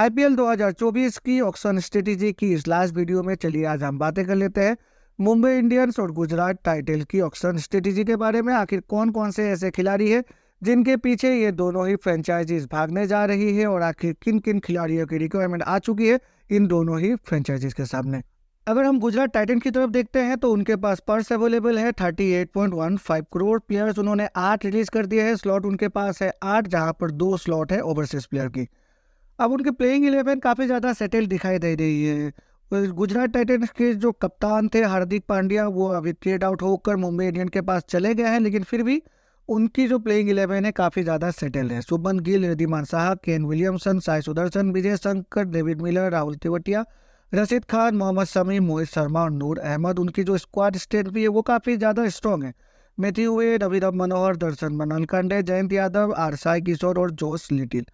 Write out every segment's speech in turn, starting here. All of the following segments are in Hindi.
आईपीएल 2024 की ऑक्शन स्ट्रेटेजी की इस लास्ट वीडियो में चलिए आज हम बातें कर लेते हैं मुंबई इंडियंस और गुजरात टाइटल की ऑक्शन स्ट्रेटेजी के बारे में। आखिर कौन कौन से ऐसे खिलाड़ी हैं जिनके पीछे ये दोनों ही फ्रेंचाइजीज भागने जा रही है और आखिर किन किन खिलाड़ियों की रिक्वायरमेंट आ चुकी है इन दोनों ही फ्रेंचाइजीज के सामने। अगर हम गुजरात टाइटन की तरफ देखते हैं तो उनके पास पर्स अवेलेबल है 38.15 करोड़। प्लेयर्स उन्होंने 8 रिलीज कर दिए हैं। स्लॉट उनके पास है 8, जहां पर 2 स्लॉट है ओवरसीज प्लेयर की। अब उनके प्लेइंग 11 काफ़ी ज़्यादा सेटल दिखाई दे रही है। गुजरात टाइटंस के जो कप्तान थे हार्दिक पांड्या, वो अभी ट्रेड आउट होकर मुंबई इंडियन के पास चले गए हैं, लेकिन फिर भी उनकी जो प्लेइंग 11 है काफ़ी ज़्यादा सेटल है। Shubman Gill, Riddhiman Saha, Kane Williamson, Sai Sudarshan, Vijay Shankar, David Miller, Rahul Tewatia, Rashid Khan, Mohammed Shami, Mohit Sharma और नूर अहमद। उनकी जो स्क्वाड स्ट्रेंथ भी है वो काफ़ी ज़्यादा स्ट्रॉन्ग है। Matthew Wade, Abhinav Manohar, Darshan Nalkande, Jayant Yadav, R Sai Kishore और जोश लिटिल।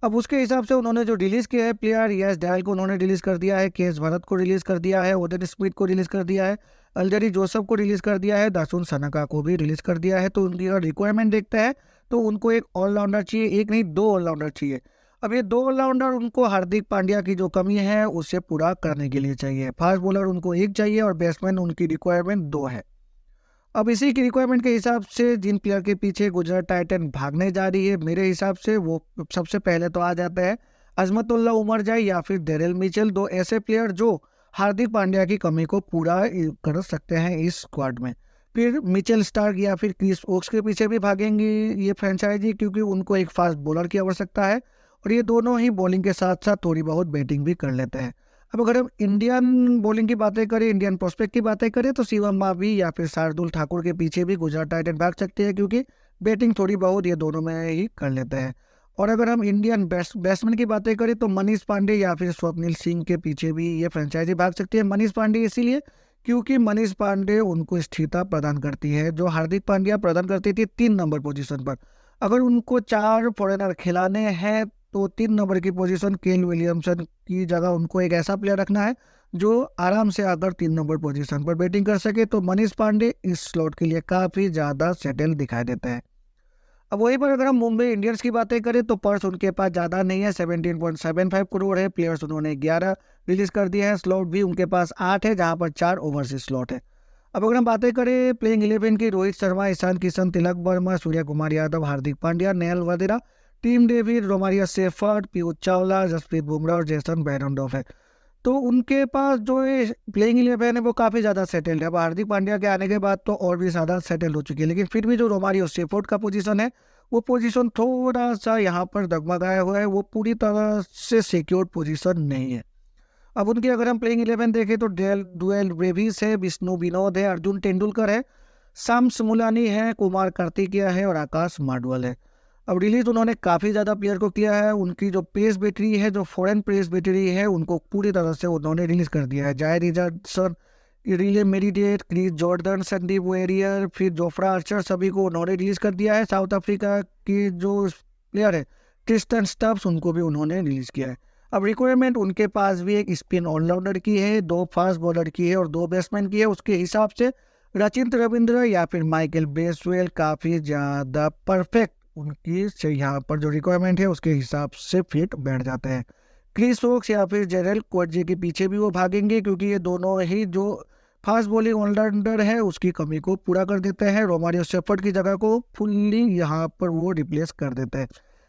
अब उसके हिसाब से उन्होंने जो रिलीज किया है प्लेयर, यस डैल को उन्होंने रिलीज कर दिया है, केएस भरत को रिलीज कर दिया है, ओडेन स्मिथ को रिलीज कर दिया है, अल्जरी जोसेफ को रिलीज कर दिया है, दासुन सनाका को भी रिलीज कर दिया है। तो उनकी रिक्वायरमेंट देखते हैं तो उनको एक ऑलराउंडर चाहिए, एक नहीं 2 ऑलराउंडर चाहिए। अब ये 2 ऑलराउंडर उनको हार्दिक पांड्या की जो कमी है उसे पूरा करने के लिए चाहिए। फास्ट बॉलर उनको 1 चाहिए और बैट्समैन उनकी रिक्वायरमेंट 2 है। अब इसी की रिक्वायरमेंट के हिसाब से जिन प्लेयर के पीछे गुजरात टाइटन भागने जा रही है, मेरे हिसाब से वो सबसे पहले तो आ जाते हैं अजमतुल्ला उमरजाई या फिर डेरिल मिचेल। 2 ऐसे प्लेयर जो हार्दिक पांड्या की कमी को पूरा कर सकते हैं इस स्क्वाड में। फिर मिचेल स्टार्क या फिर क्रिस ओक्स के पीछे भी भागेंगी ये फ्रेंचाइजी, क्योंकि उनको एक फास्ट बॉलर की आवश्यकता है और ये दोनों ही बॉलिंग के साथ साथ थोड़ी बहुत बैटिंग भी कर लेते हैं। अब अगर हम इंडियन बॉलिंग की बातें करें, इंडियन प्रोस्पेक्ट की बातें करें, तो शिवम मावी या फिर शार्दुल ठाकुर के पीछे भी गुजरात टाइटन भाग सकते हैं, क्योंकि बैटिंग थोड़ी बहुत ये दोनों में ही कर लेते हैं। और अगर हम इंडियन बैट्समैन की बातें करें तो मनीष पांडे या फिर स्वप्निल सिंह के पीछे भी ये फ्रेंचाइजी भाग सकती है। मनीष पांडे इसीलिए क्योंकि मनीष पांडे उनको स्थिरता प्रदान करती है जो हार्दिक पांड्या प्रदान करती थी 3 नंबर पोजीशन पर। अगर उनको 4 फॉरेनर खिलाने हैं तो 3 नंबर की पोजीशन केन विलियमसन की जगह उनको एक ऐसा प्लेयर रखना है जो आराम से आकर 3 नंबर पोजीशन पर बैटिंग कर सके। तो मनीष पांडे इस स्लॉट के लिए काफ़ी ज़्यादा सेटल दिखाई देते हैं। अब वहीं पर अगर हम मुंबई इंडियंस की बातें करें तो पर्स उनके पास ज़्यादा नहीं है, 17.75 करोड़ है। प्लेयर्स उन्होंने 11 रिलीज कर दिए हैं। स्लॉट भी उनके पास 8 है, जहाँ पर 4 ओवरसीज स्लॉट है। अब अगर हम बातें करें प्लेइंग 11 की, Rohit Sharma, Ishan Kishan, Tilak Varma, Suryakumar Yadav, Hardik Pandya, Nehal Wadhera, Tim David, Romario Shepherd, Piyush Chawla, Jasprit Bumrah और जेसन बेरेंडॉर्फ है। तो उनके पास जो है प्लेइंग 11 है वो काफ़ी ज़्यादा सेटल्ड है। अब हार्दिक पांड्या के आने के बाद तो और भी ज़्यादा सेटल्ड हो चुकी है, लेकिन फिर भी जो रोमारियो सेफर्ड का पोजीशन है वो पोजीशन थोड़ा सा यहाँ पर डगमगाया हुआ है, वो पूरी तरह से सिक्योर्ड पोजीशन नहीं है। अब उनकी अगर हम प्लेइंग 11 देखें तो डुएल ब्रेविस है, विष्णु विनोद है, अर्जुन तेंदुलकर है, शाम्स मुलानी है, कुमार कार्तिकिया है और आकाश माडवल है। अब रिलीज उन्होंने काफ़ी ज़्यादा प्लेयर को किया है। उनकी जो पेस बैटरी है, जो फॉरेन पेस बैटरी है, उनको पूरी तरह से उन्होंने रिलीज कर दिया है। Jhye Richardson, Riley Meredith, Chris Jordan, Sandeep Warrier, फिर जोफ्रा आर्चर, सभी को उन्होंने रिलीज कर दिया है। साउथ अफ्रीका की जो प्लेयर है ट्रिस्टन स्टब्स, उनको भी उन्होंने रिलीज किया है। अब रिक्वायरमेंट उनके पास भी एक स्पिन ऑलराउंडर की है, 2 फास्ट बॉलर की है और 2 बैट्समैन की है। उसके हिसाब से रचिंत रविंद्र या फिर माइकल ब्रेसवेल काफ़ी ज़्यादा परफेक्ट उनकी से यहाँ पर जो रिक्वायरमेंट है उसके हिसाब से फिट बैठ जाते हैं। क्रिस वोक्स या फिर जेरल क्वाडजे के पीछे भी वो भागेंगे, क्योंकि ये दोनों ही जो फास्ट बॉलिंग ऑलराउंडर है उसकी कमी को पूरा कर देते हैं। रोमारियो शेफर्ड की जगह को फुल्ली यहाँ पर वो रिप्लेस कर देते हैं।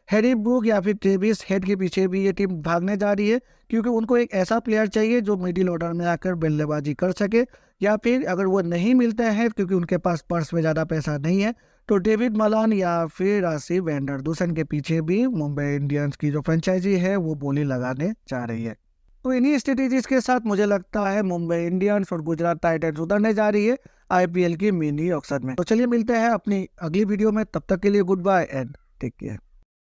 हैरी ब्रूक या फिर ट्रेविस हेड के पीछे भी ये टीम भागने जा रही है, क्योंकि उनको एक ऐसा प्लेयर चाहिए जो मिडिल ऑर्डर में आकर बल्लेबाजी कर सके, या फिर अगर वो नहीं मिलते हैं क्योंकि उनके पास पर्स में ज़्यादा पैसा नहीं है तो डेविड मलान या फिर राशिव वेंडरडूसन के पीछे भी मुंबई इंडियंस की जो फ्रेंचाइजी है वो बोली लगाने जा रही है। तो इन्हीं स्ट्रेटेजीज के साथ मुझे लगता है मुंबई इंडियंस और गुजरात टाइटंस उतरने जा रही है आईपीएल की मिनी ऑक्शन में। तो चलिए मिलते हैं अपनी अगली वीडियो में, तब तक के लिए good bye and take care.